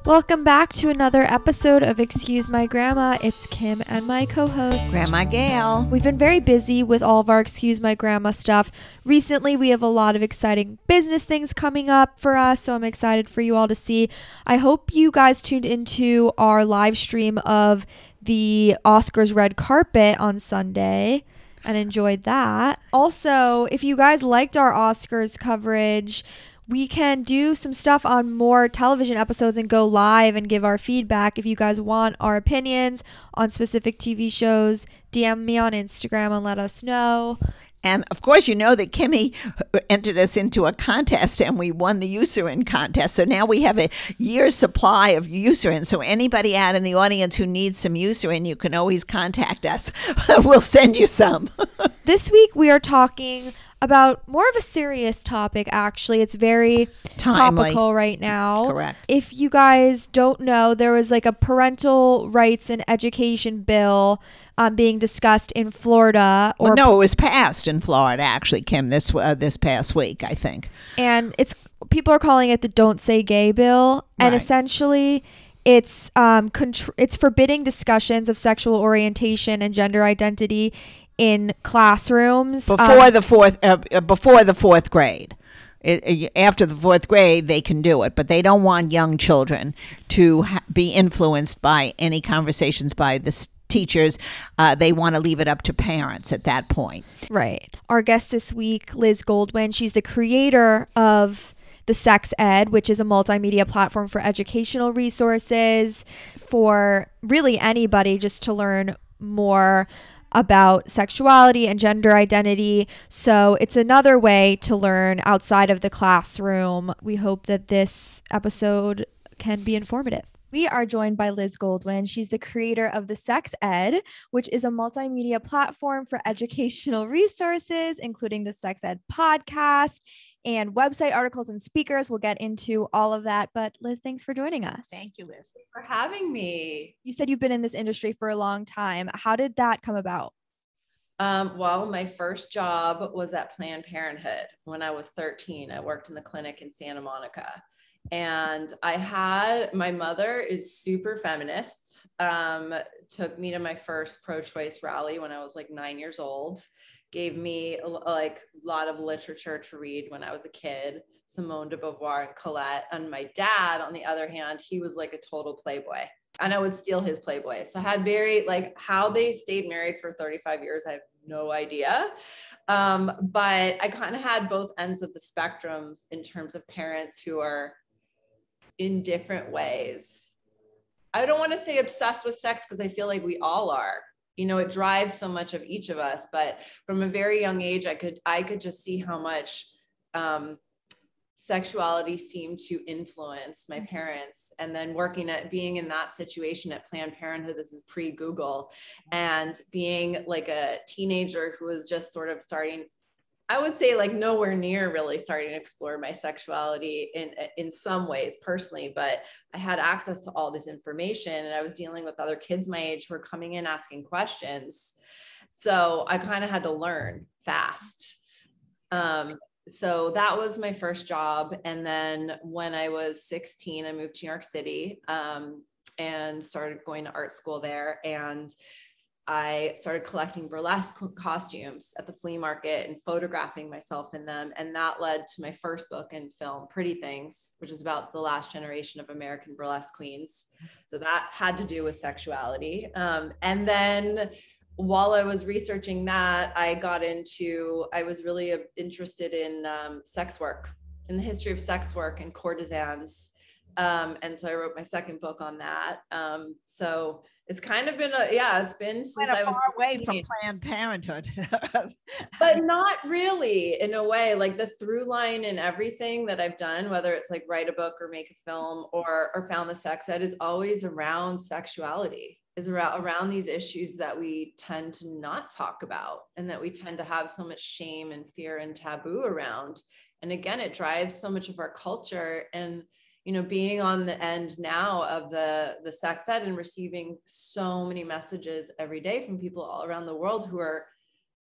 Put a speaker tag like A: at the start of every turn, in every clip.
A: Welcome back to another episode of Excuse My Grandma. It's Kim and my co-host,
B: Grandma Gail.
A: We've been very busy with all of our Excuse My Grandma stuff. Recently, we have a lot of exciting business things coming up for us, so I'm excited for you all to see. I hope you guys tuned into our live stream of the Oscars red carpet on Sunday and enjoyed that. Also, if you guys liked our Oscars coverage, we can do some stuff on more television episodes and go live and give our feedback. If you guys want our opinions on specific TV shows, DM me on Instagram and let us know.
B: And of course, you know that Kimmy entered us into a contest and we won the Eucerin contest. So now we have a year's supply of Eucerin. So anybody out in the audience who needs some Eucerin, you can always contact us. We'll send you some.
A: This week we are talking about more of a serious topic, actually. It's very
B: timely.
A: Topical right now.
B: Correct.
A: If you guys don't know, there was like a parental rights and education bill being discussed in Florida.
B: Well, no, it was passed in Florida, actually, Kim, this past week, I think.
A: And people are calling it the Don't Say Gay bill. And
B: Right.
A: essentially, it's forbidding discussions of sexual orientation and gender identity in classrooms
B: Before the fourth grade. After the fourth grade, they can do it, but they don't want young children to be influenced by any conversations by the teachers. They want to leave it up to parents at that point.
A: Right. Our guest this week, Liz Goldwyn, she's the creator of the Sex Ed, which is a multimedia platform for educational resources for really anybody just to learn more about sexuality and gender identity. So it's another way to learn outside of the classroom. We hope that this episode can be informative. We are joined by Liz Goldwyn. She's the creator of the Sex Ed, which is a multimedia platform for educational resources, including the Sex Ed podcast and website articles and speakers. We'll get into all of that. But Liz, thanks for joining us.
B: Thank you, Liz.
C: For having me.
A: You said you've been in this industry for a long time. How did that come about?
C: Well, my first job was at Planned Parenthood when I was 13. I worked in the clinic in Santa Monica. And my mother is super feminist, took me to my first pro-choice rally when I was like 9 years old, gave me a lot of literature to read when I was a kid, Simone de Beauvoir and Colette. And my dad, on the other hand, he was like a total playboy and I would steal his Playboy. So I had how they stayed married for 35 years. I have no idea. But I kind of had both ends of the spectrums in terms of parents who are in different ways. I don't want to say obsessed with sex because I feel like we all are. You know, it drives so much of each of us, but from a very young age, I could just see how much sexuality seemed to influence my parents. And then being in that situation at Planned Parenthood, this is pre-Google, and being like a teenager who was just sort of starting, I would say like nowhere near really starting to explore my sexuality in some ways personally, but I had access to all this information and I was dealing with other kids my age who were coming in asking questions. So I kind of had to learn fast. So that was my first job. And then when I was 16, I moved to New York City and started going to art school there. And I started collecting burlesque costumes at the flea market and photographing myself in them. And that led to my first book and film, Pretty Things, which is about the last generation of American burlesque queens. So that had to do with sexuality. And then while I was researching that, I was really interested in sex work, in the history of sex work and courtesans. And so I wrote my second book on that. So it's kind of been it's been since I was
B: far away from Planned Parenthood.
C: But not really, in a way. Like the through line in everything that I've done, whether it's like write a book or make a film or found the Sex Ed, is always around sexuality, is around these issues that we tend to not talk about and that we tend to have so much shame and fear and taboo around. And again, it drives so much of our culture. And you know, being on the end now of the Sex Ed and receiving so many messages every day from people all around the world who are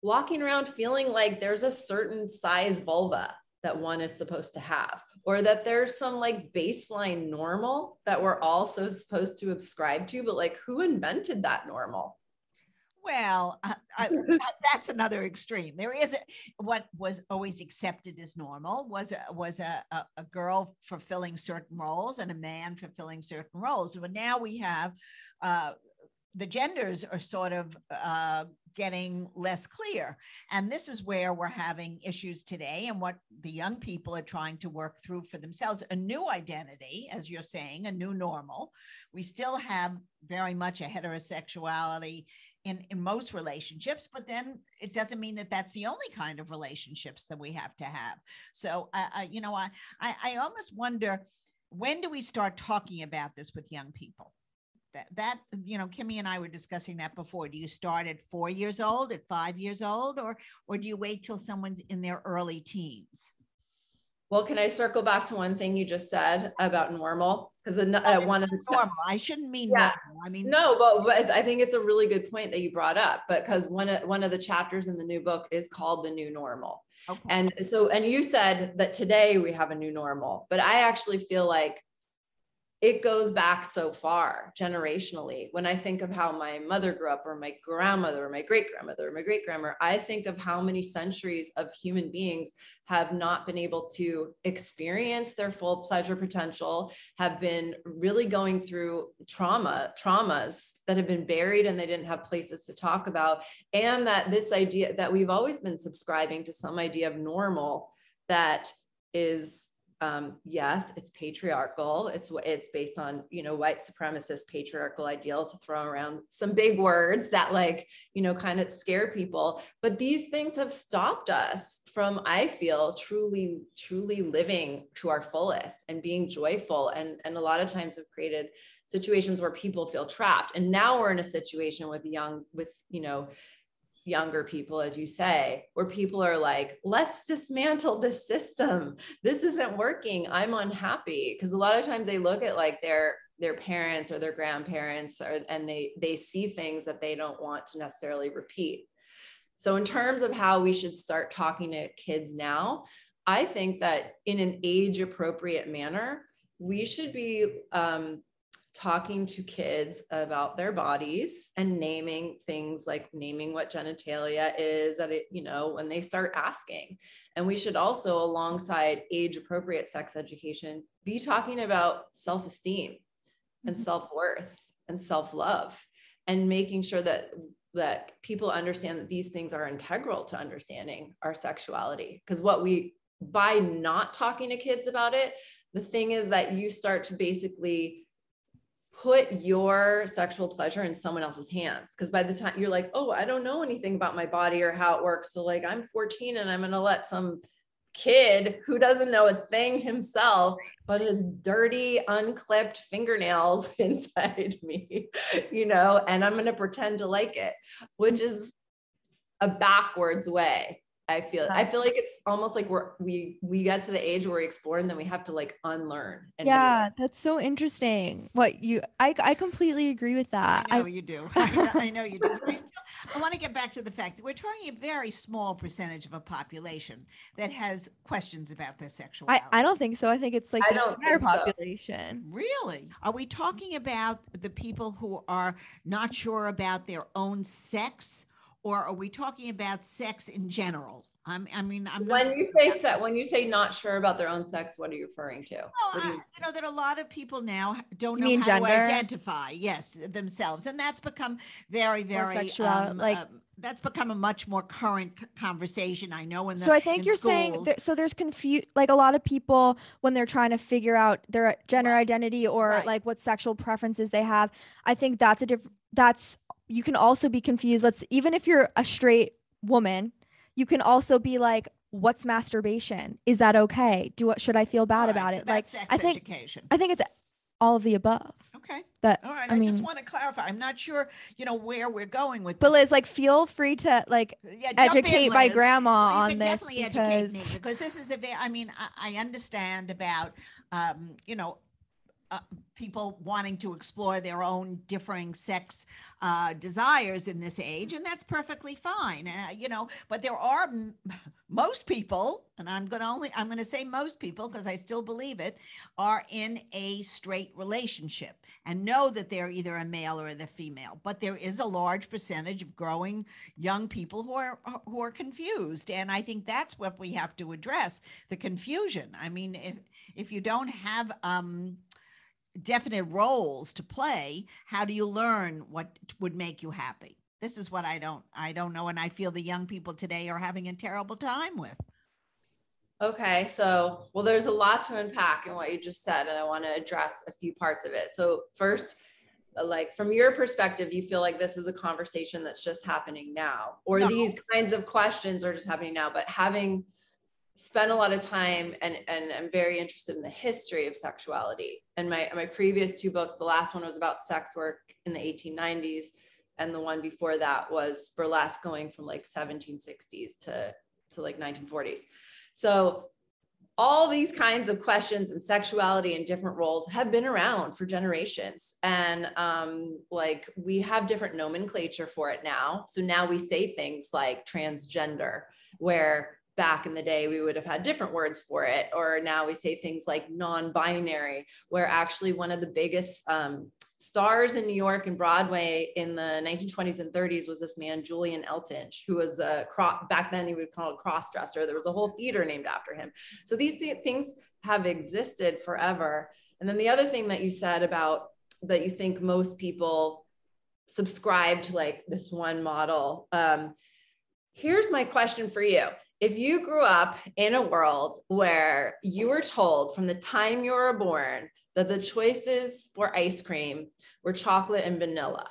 C: walking around feeling like there's a certain size vulva that one is supposed to have, or that there's some like baseline normal that we're also supposed to ascribe to, but like who invented that normal?
B: Well, that's another extreme. There is what was always accepted as normal was a girl fulfilling certain roles and a man fulfilling certain roles. But now we have the genders are sort of getting less clear. And this is where we're having issues today, and what the young people are trying to work through for themselves, a new identity, as you're saying, a new normal. We still have very much a heterosexuality in most relationships, but then it doesn't mean that that's the only kind of relationships that we have to have. So I almost wonder, when do we start talking about this with young people? That Kimmy and I were discussing that before. Do you start at 4 years old, at 5 years old, or do you wait till someone's in their early teens?
C: Well, can I circle back to one thing you just said about normal? Because one of the
B: normal. I shouldn't mean normal. I mean
C: no, but I think it's a really good point that you brought up. But because one of the chapters in the new book is called The New Normal, okay. And you said that today we have a new normal, but I actually feel like it goes back so far generationally. When I think of how my mother grew up, or my grandmother, or my great-grandmother, or my great-grandma, I think of how many centuries of human beings have not been able to experience their full pleasure potential, have been really going through traumas that have been buried and they didn't have places to talk about. And that this idea that we've always been subscribing to some idea of normal that is, yes, it's patriarchal. It's based on, white supremacist patriarchal ideals, to throw around some big words that kind of scare people. But these things have stopped us from, I feel, truly living to our fullest and being joyful. And a lot of times have created situations where people feel trapped. And now we're in a situation with younger people, as you say, where people are like, let's dismantle this system. This isn't working. I'm unhappy. Because a lot of times they look at like their parents or their grandparents, and they see things that they don't want to necessarily repeat. So in terms of how we should start talking to kids now, I think that in an age appropriate manner, we should be talking to kids about their bodies and naming things, like naming what genitalia is when they start asking. And we should also, alongside age appropriate sex education, be talking about self-esteem and self-worth and self-love, and making sure that people understand that these things are integral to understanding our sexuality. Because by not talking to kids about it, the thing is that you start to basically put your sexual pleasure in someone else's hands. Because by the time you're like, oh, I don't know anything about my body or how it works. So like, I'm 14 and I'm going to let some kid who doesn't know a thing himself, but his dirty, unclipped fingernails inside me, and I'm going to pretend to like it, which is a backwards way. I feel like it's almost like we get to the age where we explore, and then we have to like unlearn. And
A: yeah, that's so interesting. I completely agree with that.
B: I know you do. I know you do. I want to get back to the fact that we're talking a very small percentage of a population that has questions about their sexuality.
A: I don't think so. I think it's like the entire population.
B: So. Really? Are we talking about the people who are not sure about their own sex? Or are we talking about sex in general? I'm not.
C: When you say not sure about their own sex, what are you referring to?
B: Well, that a lot of people now don't know how to identify, themselves, and that's become very, very that's become a much more current conversation. I know so I think you're
A: schools. Saying so there's like a lot of people when they're trying to figure out their gender identity or like what sexual preferences they have. I think you can also be confused. Even if you're a straight woman, you can also be like, what's masturbation? Is that okay? Should I feel bad about it? Like,
B: sex education.
A: I think it's all of the above.
B: Okay.
A: All
B: right. I just want to clarify. I'm not sure, where we're going with this.
A: But Liz, like, feel free to educate my grandma on this.
B: Definitely educate me, because this is I understand about, people wanting to explore their own differing sex desires in this age, and that's perfectly fine, but there are most people, and I'm going to say most people because I still believe it, are in a straight relationship and know that they're either a male or the female. But there is a large percentage of growing young people who are confused, and I think that's what we have to address, the confusion. I mean, if you don't have definite roles to play, how do you learn what would make you happy? This is what I don't know, and I feel the young people today are having a terrible time with.
C: Okay, so well, there's a lot to unpack in what you just said, and I want to address a few parts of it. So first, like from your perspective, you feel like this is a conversation that's just happening now, or
B: No.
C: these kinds of questions are just happening now. But having spent a lot of time and I'm very interested in the history of sexuality. And my previous two books, the last one was about sex work in the 1890s. And the one before that was burlesque, going from like 1760s to like 1940s. So all these kinds of questions and sexuality and different roles have been around for generations. And like we have different nomenclature for it now. So now we say things like transgender, where back in the day we would have had different words for it. Or now we say things like non-binary, where actually one of the biggest stars in New York and Broadway in the 1920s and 30s was this man, Julian Eltinge, who was back then he would call it cross-dresser. There was a whole theater named after him. So these things have existed forever. And then the other thing that you said about that you think most people subscribe to like this one model. Here's my question for you. If you grew up in a world where you were told from the time you were born that the choices for ice cream were chocolate and vanilla,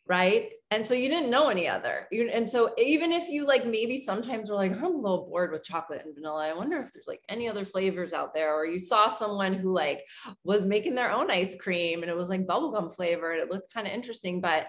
C: right? And so you didn't know any other. And so even if you like, maybe sometimes were like, I'm a little bored with chocolate and vanilla. I wonder if there's like any other flavors out there. Or you saw someone who like was making their own ice cream and it was like bubblegum flavor and it looked kind of interesting, but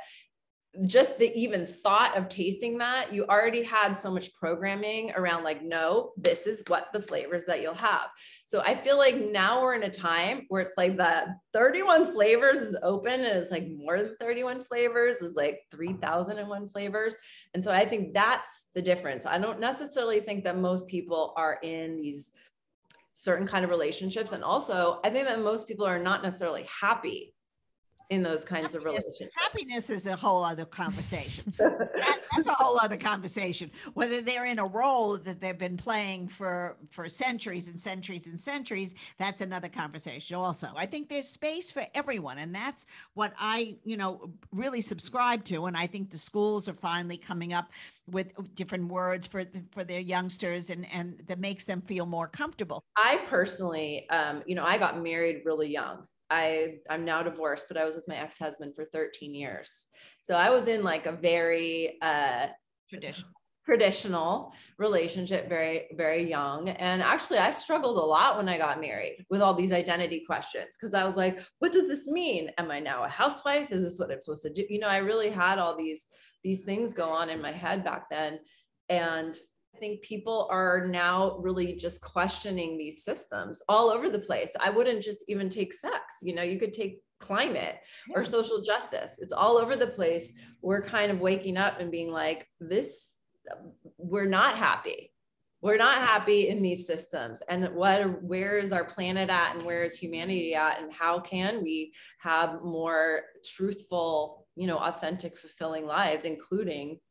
C: just the even thought of tasting that, you already had so much programming around like, no, this is what the flavors that you'll have. So I feel like now we're in a time where it's like the 31 flavors is open and it's like more than 31 flavors is like 3,001 flavors. And so I think that's the difference. I don't necessarily think that most people are in these certain kind of relationships. And also I think that most people are not necessarily happy in those kinds of relationships.
B: Happiness is a whole other conversation. That's a whole other conversation. Whether they're in a role that they've been playing for centuries and centuries and centuries, that's another conversation also. I think there's space for everyone. And that's what I, really subscribe to. And I think the schools are finally coming up with different words for their youngsters and that makes them feel more comfortable.
C: I personally, I got married really young. I'm now divorced, but I was with my ex-husband for 13 years. So I was in like a very traditional relationship, very, very young. And actually I struggled a lot when I got married with all these identity questions. Cause I was like, what does this mean? Am I now a housewife? Is this what I'm supposed to do? I really had all these things go on in my head back then. And I think people are now really just questioning these systems all over the place. I wouldn't just even take sex. You could take climate or social justice. It's all over the place. We're kind of waking up and being like, we're not happy. We're not happy in these systems. And where is our planet at and where is humanity at? And how can we have more truthful, authentic, fulfilling lives, including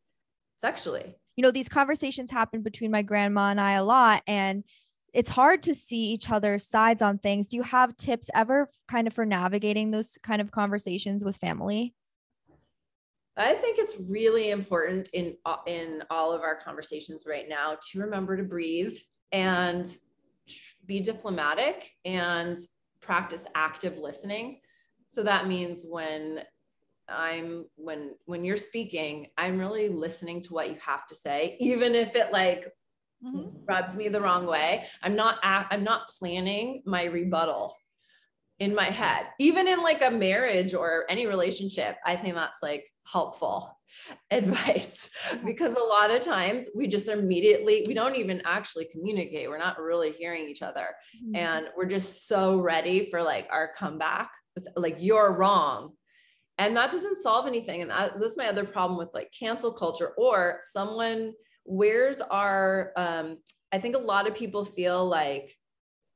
C: sexually?
A: These conversations happen between my grandma and I a lot, and it's hard to see each other's sides on things. Do you have tips ever kind of for navigating those kind of conversations with family?
C: I think it's really important in all of our conversations right now to remember to breathe and be diplomatic and practice active listening. So that means when you're speaking, I'm really listening to what you have to say, even if it like rubs me the wrong way. I'm not planning my rebuttal in my head, even in like a marriage or any relationship. I think that's like helpful advice because a lot of times we just we don't even actually communicate. We're not really hearing each other. And we're just so ready for like our comeback with like, you're wrong. And that doesn't solve anything. And that's my other problem with like cancel culture or someone where's our, I think a lot of people feel like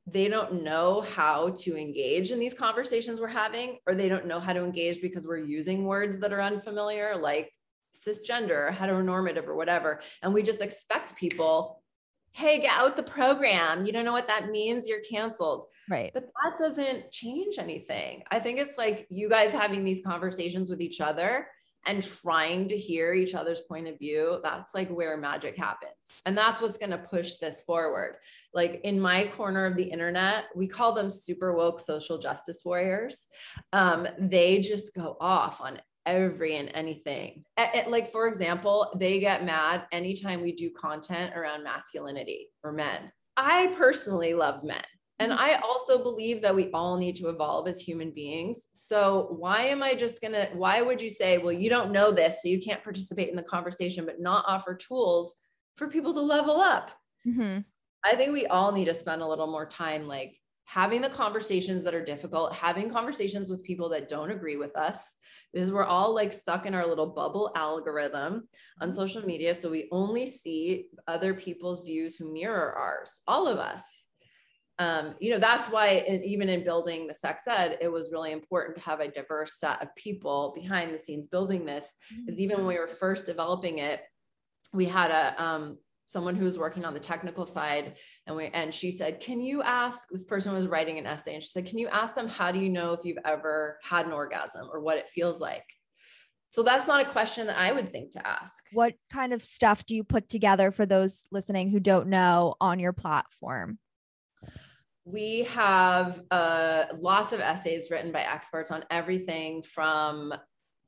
C: they don't know how to engage in these conversations we're having, or they don't know how to engage because we're using words that are unfamiliar, like cisgender, or heteronormative, or whatever. And we just expect people, hey, get out with the program. You don't know what that means. You're canceled.
A: Right.
C: But that doesn't change anything. I think it's like you guys having these conversations with each other and trying to hear each other's point of view. That's like where magic happens. And that's what's going to push this forward. Like in my corner of the internet, we call them super woke social justice warriors. They just go off on every and anything. Like, for example, they get mad anytime we do content around masculinity or men. I personally love men. And I also believe that we all need to evolve as human beings. So why would you say, well, you don't know this, so you can't participate in the conversation, but not offer tools for people to level up?
A: Mm-hmm.
C: I think we all need to spend a little more time, like, having the conversations that are difficult, having conversations with people that don't agree with us, because we're all like stuck in our little bubble algorithm on social media. So we only see other people's views who mirror ours, all of us. That's why even in building the sex ed, it was really important to have a diverse set of people behind the scenes building this. Because even when we were first developing it, we had someone who was working on the technical side, and she said, can you ask, this person was writing an essay, and she said, can you ask them, how do you know if you've ever had an orgasm or what it feels like? So that's not a question that I would think to ask.
A: What kind of stuff do you put together for those listening who don't know on your platform?
C: We have lots of essays written by experts on everything from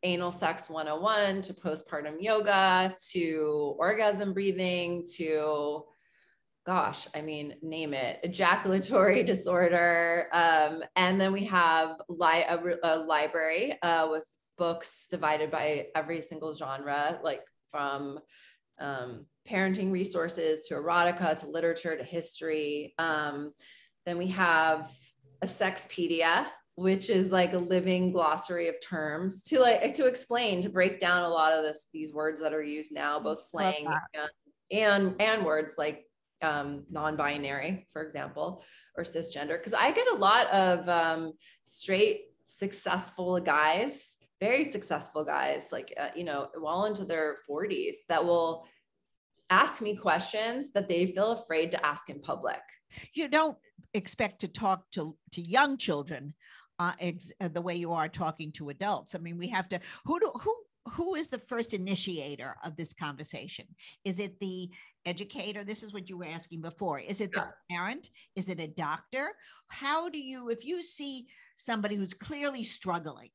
C: anal sex 101 to postpartum yoga to orgasm breathing to, name it, ejaculatory disorder. And then we have a library with books divided by every single genre, like from parenting resources to erotica to literature to history. Then we have a sexpedia, which is like a living glossary of terms to explain, to break down a lot of these words that are used now, both slang and words like non-binary, for example, or cisgender. Because I get a lot of straight, successful guys, very successful guys, like well into their 40s, that will ask me questions that they feel afraid to ask in public.
B: You don't expect to talk to young children the way you are talking to adults. I mean, we have to, who is the first initiator of this conversation? Is it the educator? This is what you were asking before. Is it the parent? Is it a doctor? How do you, if you see somebody who's clearly struggling,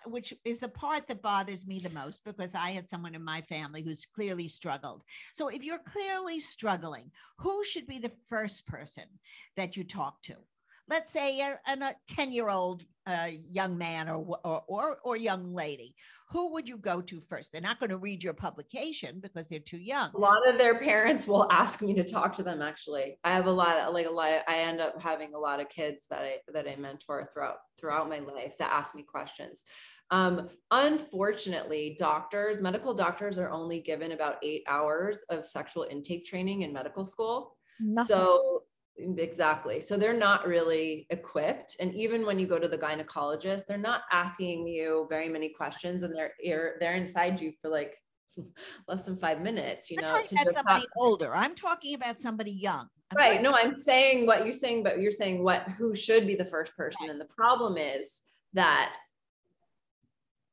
B: which is the part that bothers me the most, because I had someone in my family who's clearly struggled. So if you're clearly struggling, who should be the first person that you talk to? Let's say a 10-year-old young man or young lady. Who would you go to first? They're not going to read your publication because they're too young.
C: A lot of their parents will ask me to talk to them. Actually, I have I end up having a lot of kids that I mentor throughout my life that ask me questions. Unfortunately, medical doctors are only given about 8 hours of sexual intake training in medical school.
A: Nothing.
C: So exactly. So they're not really equipped. And even when you go to the gynecologist, they're not asking you very many questions, and they're inside you for like less than 5 minutes,
B: I'm talking about somebody older. I'm talking about somebody young.
C: Right. No, I'm saying what you're saying, but you're saying who should be the first person. Right. And the problem is that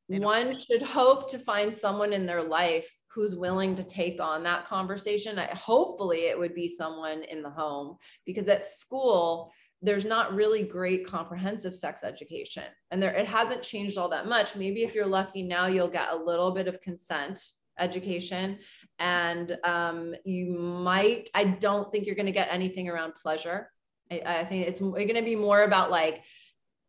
C: one should hope to find someone in their life who's willing to take on that conversation. Hopefully it would be someone in the home, because at school, there's not really great comprehensive sex education, and it hasn't changed all that much. Maybe if you're lucky now, you'll get a little bit of consent education, and I don't think you're going to get anything around pleasure. I think it's going to be more about like,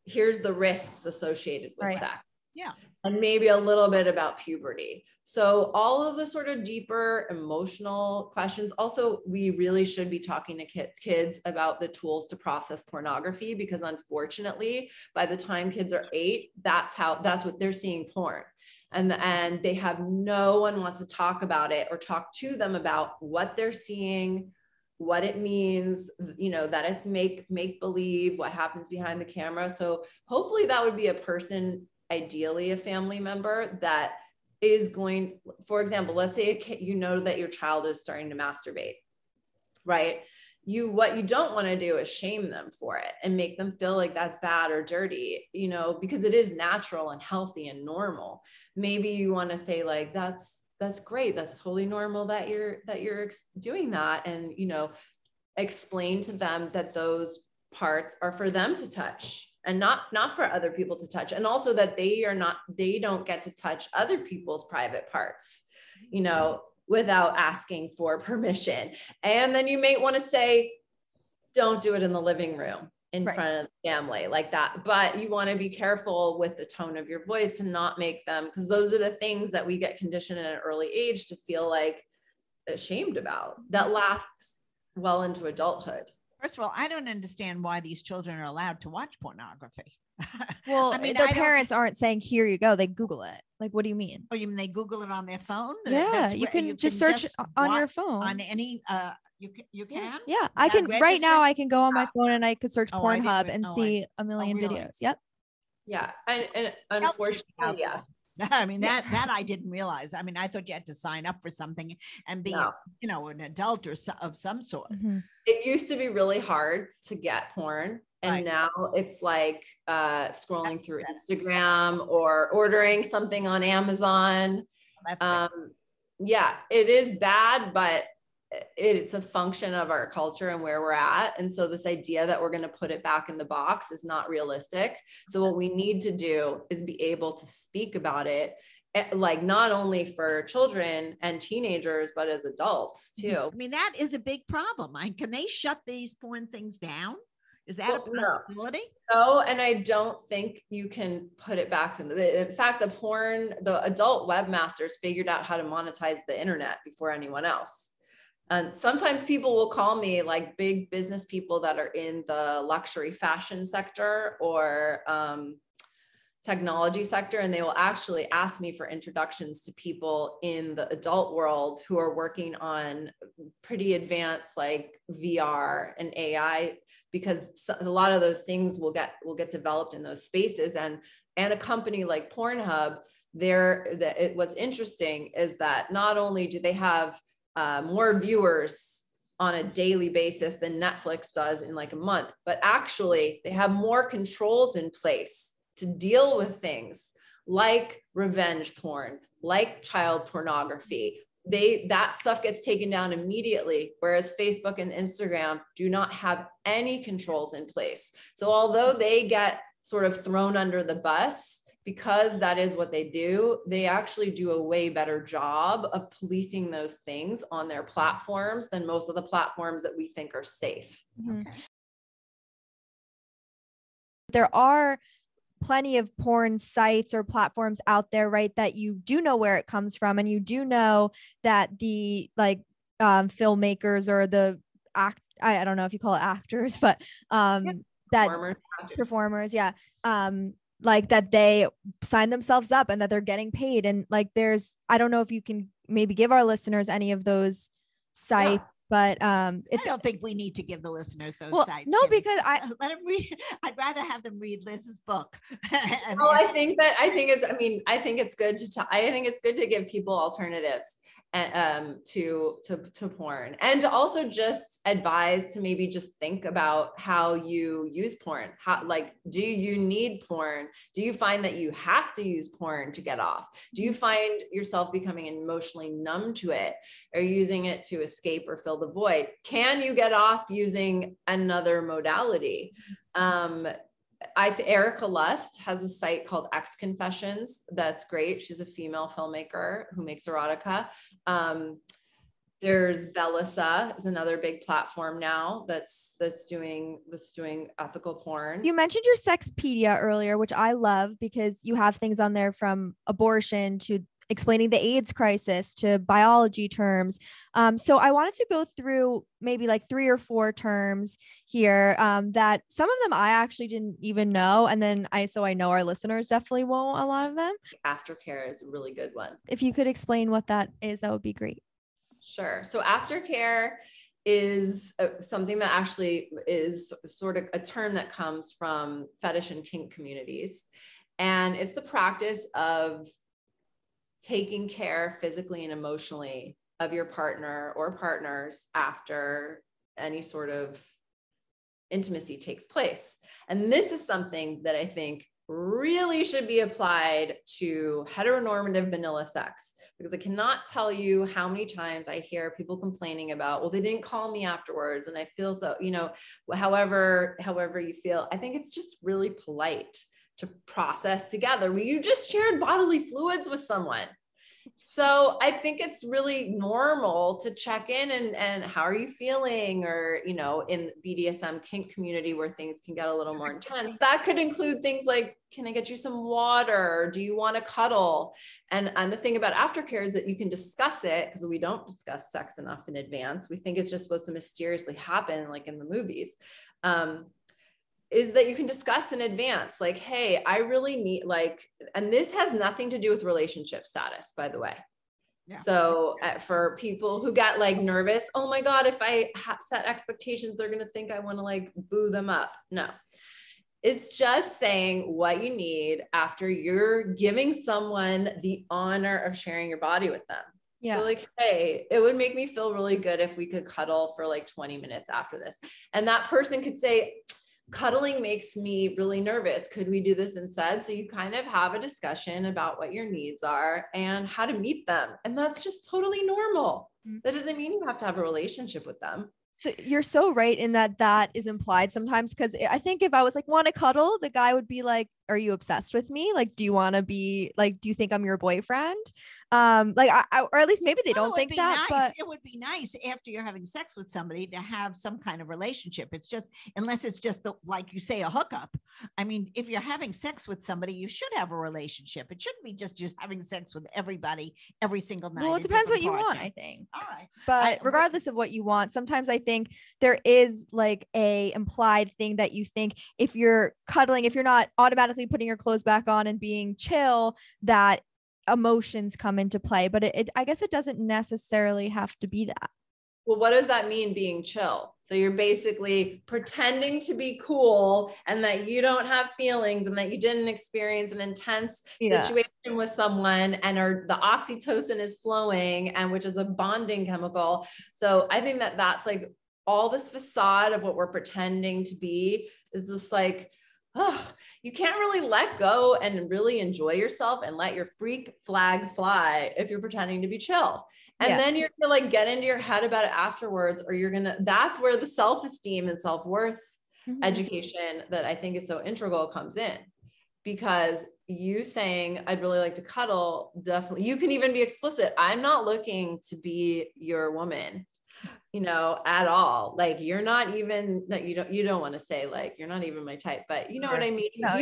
C: here's the risks associated with sex.
B: Yeah.
C: And maybe a little bit about puberty. So all of the sort of deeper emotional questions. Also, we really should be talking to kids about the tools to process pornography, because unfortunately, by the time kids are 8, that's what they're seeing porn. And they have no one wants to talk about it or talk to them about what they're seeing, what it means, that it's make believe, what happens behind the camera. So hopefully that would be a person, ideally a family member, that is going, for example, let's say that your child is starting to masturbate, right? What you don't want to do is shame them for it and make them feel like that's bad or dirty, because it is natural and healthy and normal. Maybe you want to say like, that's great. That's totally normal that you're doing that. And, explain to them that those parts are for them to touch and not for other people to touch. And also that they don't get to touch other people's private parts, without asking for permission. And then you may want to say, don't do it in the living room in front of the family like that. But you want to be careful with the tone of your voice to not make them, because those are the things that we get conditioned at an early age to feel like ashamed about, that lasts well into adulthood.
B: First of all, I don't understand why these children are allowed to watch pornography.
A: Well, I mean, their parents aren't saying, here you go. They Google it. Like, what do you mean?
B: Oh, you mean they Google it on their phone?
A: Yeah, you can just search on your phone.
B: On any, you can?
A: Yeah, I can. Right now, I can go on my phone and I could search Pornhub and see a million videos. Yep.
C: Yeah, and unfortunately, yeah.
B: I mean, that I didn't realize. I mean, I thought you had to sign up for something and be, an adult or of some sort.
A: Mm-hmm.
C: It used to be really hard to get porn. And now it's like scrolling through Instagram or ordering something on Amazon. Yeah, it is bad, but it's a function of our culture and where we're at. And so this idea that we're going to put it back in the box is not realistic. So what we need to do is be able to speak about it, like not only for children and teenagers, but as adults too.
B: I mean, that is a big problem. Can they shut these porn things down? Is that a possibility?
C: No, and I don't think you can put it back in fact, the adult webmasters figured out how to monetize the internet before anyone else. And sometimes people will call me, like big business people that are in the luxury fashion sector or technology sector, and they will actually ask me for introductions to people in the adult world who are working on pretty advanced like VR and AI, because a lot of those things will get developed in those spaces. And a company like Pornhub, what's interesting is that not only do they have more viewers on a daily basis than Netflix does in like a month, but actually they have more controls in place to deal with things like revenge porn, like child pornography. That stuff gets taken down immediately, whereas Facebook and Instagram do not have any controls in place. So although they get sort of thrown under the bus, because that is what they do, they actually do a way better job of policing those things on their platforms than most of the platforms that we think are safe.
A: Mm-hmm. Okay. There are plenty of porn sites or platforms out there, right, that you do know where it comes from, and you do know that the filmmakers or the I don't know if you call it actors, but that performers, yeah. Like that they sign themselves up and that they're getting paid. And like, I don't know if you can maybe give our listeners any of those sites, but I
B: don't think we need to give the listeners those sites.
A: No, because
B: let them read. I'd rather have them read Liz's book.
C: Well, I think it's good to give people alternatives to porn, and to also just advise to maybe just think about how you use porn. Do you need porn? Do you find that you have to use porn to get off? Do you find yourself becoming emotionally numb to it, or using it to escape or fill the void? Can you get off using another modality? Erica Lust has a site called X Confessions. That's great. She's a female filmmaker who makes erotica. There's Bellisa is another big platform now that's doing ethical porn.
A: You mentioned your Sexpedia earlier, which I love because you have things on there from abortion to explaining the AIDS crisis to biology terms. So I wanted to go through maybe like 3 or 4 terms here that some of them I actually didn't even know. And then I know our listeners definitely won't, a lot of them.
C: Aftercare is a really good one.
A: If you could explain what that is, that would be great.
C: Sure. So aftercare is something that actually is sort of a term that comes from fetish and kink communities. And it's the practice of taking care physically and emotionally of your partner or partners after any sort of intimacy takes place. And this is something that I think really should be applied to heteronormative vanilla sex, because I cannot tell you how many times I hear people complaining about, well, they didn't call me afterwards and I feel so, however you feel. I think it's just really polite to process together. Well, you just shared bodily fluids with someone. So I think it's really normal to check in and how are you feeling? Or, in BDSM kink community where things can get a little more intense, that could include things like, can I get you some water? Do you want to cuddle? And the thing about aftercare is that you can discuss it, because we don't discuss sex enough in advance. We think it's just supposed to mysteriously happen like in the movies. Is that you can discuss in advance, like, hey, I really need and this has nothing to do with relationship status, by the way. Yeah. So for people who got nervous, oh my God, if I set expectations, they're going to think I want to boo them up. No, it's just saying what you need after you're giving someone the honor of sharing your body with them. Yeah. So hey, it would make me feel really good if we could cuddle for 20 minutes after this. And that person could say, cuddling makes me really nervous. Could we do this instead? So you kind of have a discussion about what your needs are and how to meet them. And that's just totally normal. That doesn't mean you have to have a relationship with them.
A: So you're so right in that is implied sometimes, because I think if I was want to cuddle, the guy would be like, are you obsessed with me? Do you want to be do you think I'm your boyfriend? Or at least maybe they don't think that,
B: but it would be nice after you're having sex with somebody to have some kind of relationship. It's just, unless it's just like you say, a hookup. I mean, if you're having sex with somebody, you should have a relationship. It shouldn't be just having sex with everybody every single night.
A: Well, it depends what you want, I think.
B: All right.
A: But regardless of what you want, sometimes I think there is a implied thing that you think if you're cuddling, if you're not automatically putting your clothes back on and being chill, that emotions come into play. But I guess it doesn't necessarily have to be that.
C: Well, what does that mean, being chill? So you're basically pretending to be cool and that you don't have feelings and that you didn't experience an intense situation with someone, and the oxytocin is flowing, and which is a bonding chemical. So I think that that's all this facade of what we're pretending to be is just you can't really let go and really enjoy yourself and let your freak flag fly if you're pretending to be chill. And then you're gonna get into your head about it afterwards, or that's where the self-esteem and self-worth education that I think is so integral comes in. Because you saying, I'd really like to cuddle, definitely, you can even be explicit. I'm not looking to be your woman, at all. You're not even that, you don't want to say you're not even my type, but you know what I mean? No,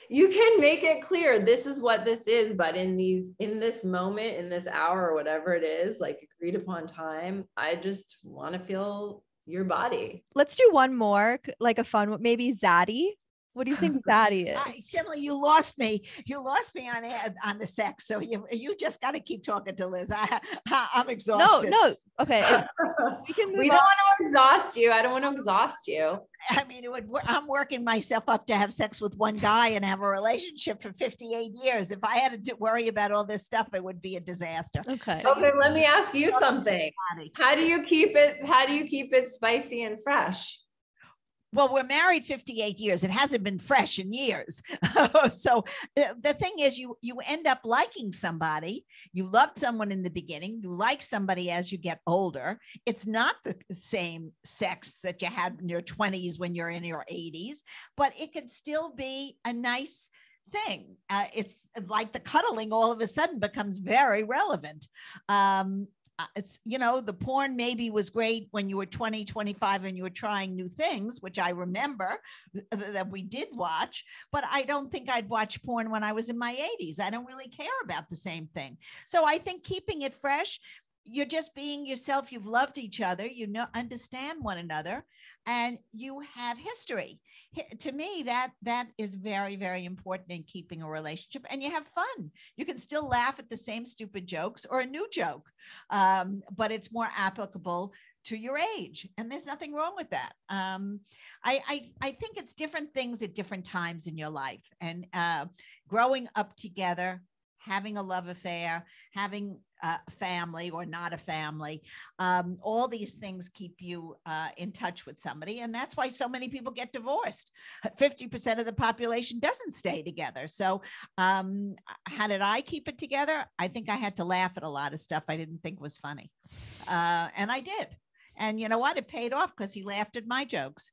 C: you can make it clear, this is what this is, but in this moment, in this hour or whatever it is, agreed upon time, I just want to feel your body.
A: Let's do one more, a fun one, maybe Zaddy. What do you think Zaddy is?
B: Kimberly, you lost me. You lost me on the sex. So you just got to keep talking to Liz. I'm exhausted.
A: No. Okay.
C: We don't want to exhaust you. I don't want to exhaust you.
B: I mean, I'm working myself up to have sex with one guy and have a relationship for 58 years. If I had to worry about all this stuff, it would be a disaster.
A: Okay.
C: Okay. Let me ask you something. How do you keep it spicy and fresh?
B: Well, we're married 58 years. It hasn't been fresh in years. So the thing is, you end up liking somebody. You loved someone in the beginning. You like somebody as you get older. It's not the same sex that you had in your 20s when you're in your 80s, but it can still be a nice thing. It's like the cuddling all of a sudden becomes very relevant. it's, the porn maybe was great when you were 20, 25 and you were trying new things, which I remember that we did watch, but I don't think I'd watch porn when I was in my 80s. I don't really care about the same thing. So I think keeping it fresh, you're just being yourself. You've loved each other, understand one another, and you have history. To me, that is very, very important in keeping a relationship. And you have fun. You can still laugh at the same stupid jokes or a new joke, but it's more applicable to your age, and there's nothing wrong with that. I think it's different things at different times in your life, and growing up together, having a love affair, having a family or not a family, all these things keep you in touch with somebody. And that's why so many people get divorced. 50% of the population doesn't stay together. So how did I keep it together? I think I had to laugh at a lot of stuff I didn't think was funny. And I did. And you know what? It paid off because he laughed at my jokes.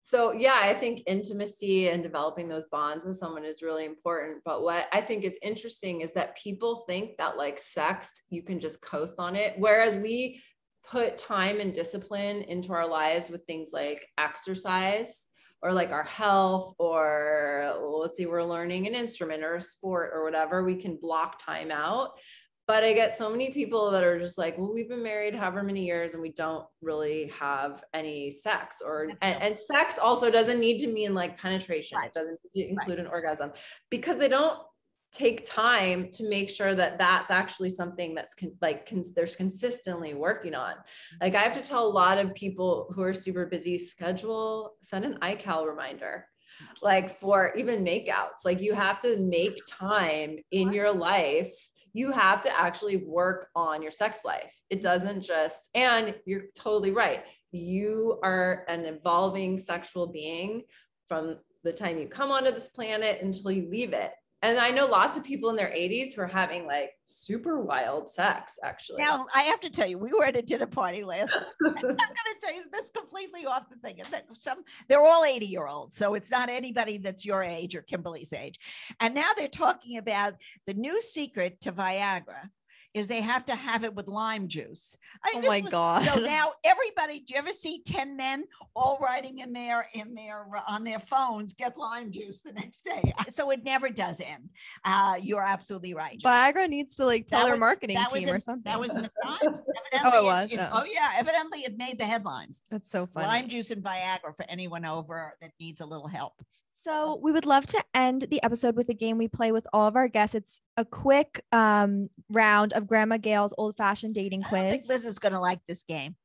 C: So yeah, I think intimacy and developing those bonds with someone is really important. But what I think is interesting is that people think that like sex, you can just coast on it. Whereas we put time and discipline into our lives with things like exercise or like our health, or let's say we're learning an instrument or a sport or whatever, we can block time out. But I get so many people that are just like, well, we've been married however many years and we don't really have any sex, and sex also doesn't need to mean like penetration. Right. It doesn't include an orgasm, because they don't take time to make sure that that's actually something that's there's consistently working on. Like I have to tell a lot of people who are super busy, send an iCal reminder. Like for even makeouts, like you have to make time in your life. You have to actually work on your sex life. It doesn't just, and you're totally right. You are an evolving sexual being from the time you come onto this planet until you leave it. And I know lots of people in their 80s who are having like super wild sex, actually.
B: Now, I have to tell you, we were at a dinner party last night. I'm going to tell you this completely off the thing. They're all 80-year-olds, so it's not anybody that's your age or Kimberly's age. And now they're talking about the new secret to Viagra is they have to have it with lime juice.
A: Oh my God.
B: So now everybody, do you ever see 10 men all writing in their on their phones, get lime juice the next day? So it never does end. You're absolutely right.
A: Viagra needs to like tell their marketing team or something.
B: That was in the Times.
A: Oh, it was?
B: Oh yeah. Evidently it made the headlines.
A: That's so funny.
B: Lime juice and Viagra for anyone over that needs a little help.
A: So we would love to end the episode with a game we play with all of our guests. It's a quick round of Grandma Gail's old-fashioned dating quiz.
B: I think Liz is going to like this game.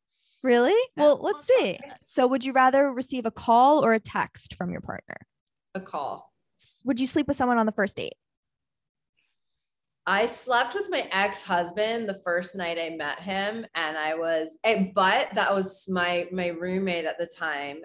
A: Really? Well, let's see. So would you rather receive a call or a text from your partner?
C: A call.
A: Would you sleep with someone on the first date?
C: I slept with my ex-husband the first night I met him, and but that was my roommate at the time.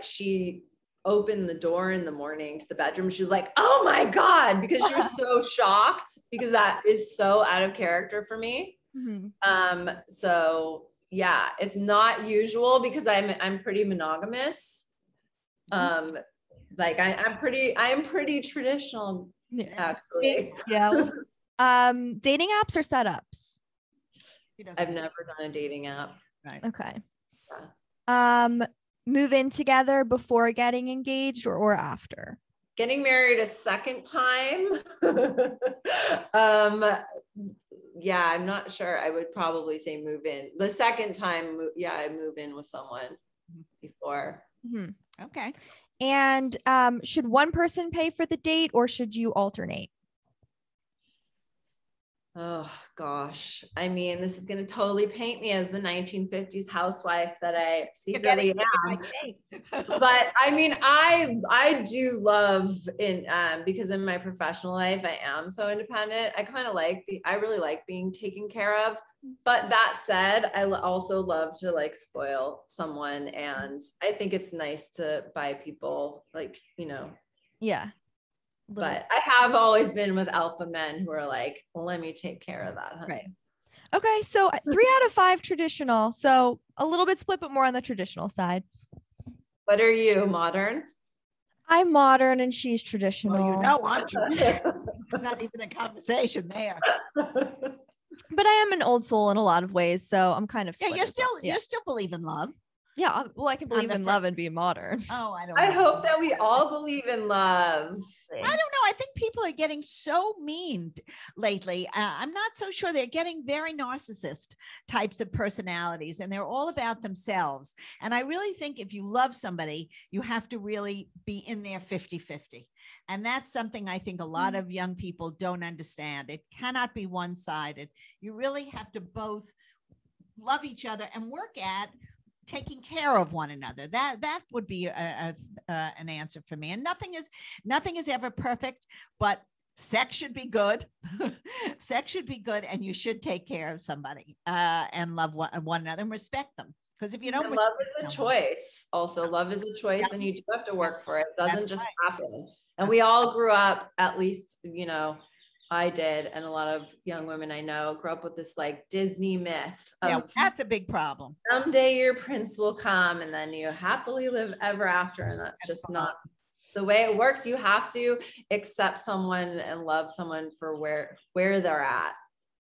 C: She opened the door in the morning to the bedroom. She was like, oh my God, because she was so shocked, because that is so out of character for me. Mm-hmm. So yeah, it's not usual because I'm pretty monogamous. I am pretty traditional, actually.
A: Yeah. Dating apps or setups?
C: I've never done a dating app.
B: Right.
A: Okay. Yeah. Move in together before getting engaged or after?
C: Getting married a second time. Yeah, I'm not sure. I would probably say move in. The second time, I move in with someone before.
A: Mm-hmm.
B: Okay.
A: And should one person pay for the date or should you alternate?
C: Oh gosh. I mean, this is going to totally paint me as the 1950s housewife that I secretly am. But I mean, I do love because in my professional life, I am so independent. I really like being taken care of. But that said, I also love to like spoil someone. And I think it's nice to buy people
A: Yeah.
C: But I have always been with alpha men who are like, well, let me take care of that. Honey.
A: Right. Okay. So 3 out of 5 traditional. So a little bit split, but more on the traditional side.
C: What are you, modern?
A: I'm modern and she's traditional.
B: Well, I'm traditional. There's not even a conversation there.
A: But I am an old soul in a lot of ways, so I'm kind of
B: Yeah,
A: split.
B: you still believe in love.
A: Yeah, well, I can believe in love and be modern.
B: Oh, I don't
C: I
B: know.
C: hope that we all believe in love.
B: I don't know. I think people are getting so mean lately. I'm not so sure. They're getting very narcissist types of personalities, and they're all about themselves. And I really think if you love somebody, you have to really be in there 50-50. And that's something I think a lot of young people don't understand. It cannot be one-sided. You really have to both love each other and work at taking care of one another. That would be an answer for me. And nothing is ever perfect, but sex should be good. Sex should be good, and you should take care of somebody and love one another and respect them. Because if you don't,
C: love is a choice. Also, love is a choice, and you do have to work for it. It doesn't just happen. And we all grew up, at least, I did, and a lot of young women I know grew up with this like Disney myth of
B: that's a big problem.
C: Someday your prince will come, and then you happily live ever after. And that's just not the way it works. You have to accept someone and love someone for where they're at.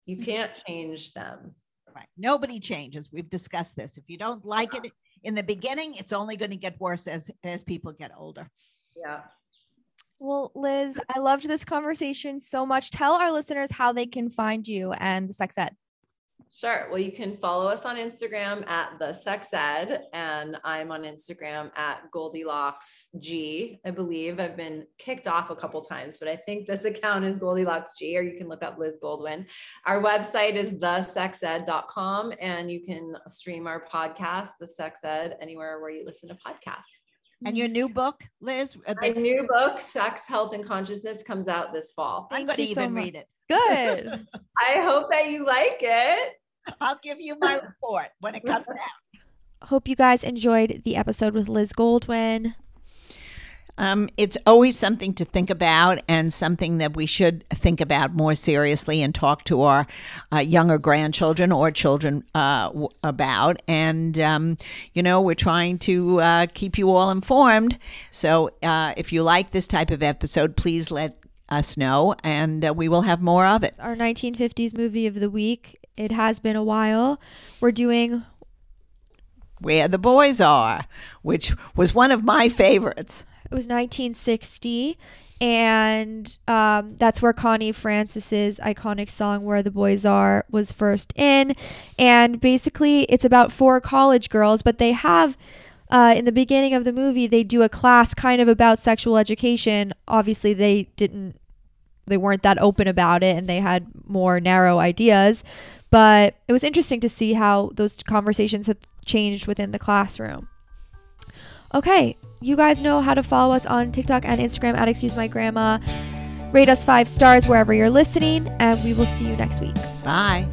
C: You can't change them.
B: Right. Nobody changes. We've discussed this. If you don't like it in the beginning, it's only going to get worse as people get older.
C: Yeah.
A: Well, Liz, I loved this conversation so much. Tell our listeners how they can find you and the Sex Ed.
C: Sure. Well, you can follow us on Instagram at the Sex Ed, and I'm on Instagram at Goldilocks G. I believe I've been kicked off a couple times, but I think this account is Goldilocks G, or you can look up Liz Goldwyn. Our website is thesexed.com, and you can stream our podcast, The Sex Ed, anywhere where you listen to podcasts.
B: And your new book, Liz?
C: My new book, Sex, Health, and Consciousness, comes out this fall.
B: I'm going to even read it.
A: Good.
C: I hope that you like it.
B: I'll give you my report when it comes out.
A: Hope you guys enjoyed the episode with Liz Goldwyn.
B: It's always something to think about, and something that we should think about more seriously and talk to our younger grandchildren or children about. And, we're trying to keep you all informed. So if you like this type of episode, please let us know, and we will have more of it.
A: Our 1950s movie of the week. It has been a while. We're doing
B: Where the Boys Are, which was one of my favorites.
A: It was 1960, and that's where Connie Francis's iconic song "Where the Boys Are" was first in. And basically, it's about 4 college girls, but they have, in the beginning of the movie, they do a class kind of about sexual education. Obviously, they weren't that open about it, and they had more narrow ideas. But it was interesting to see how those conversations have changed within the classroom. Okay, you guys know how to follow us on TikTok and Instagram at ExcuseMyGrandma. Rate us 5 stars wherever you're listening, and we will see you next week.
B: Bye.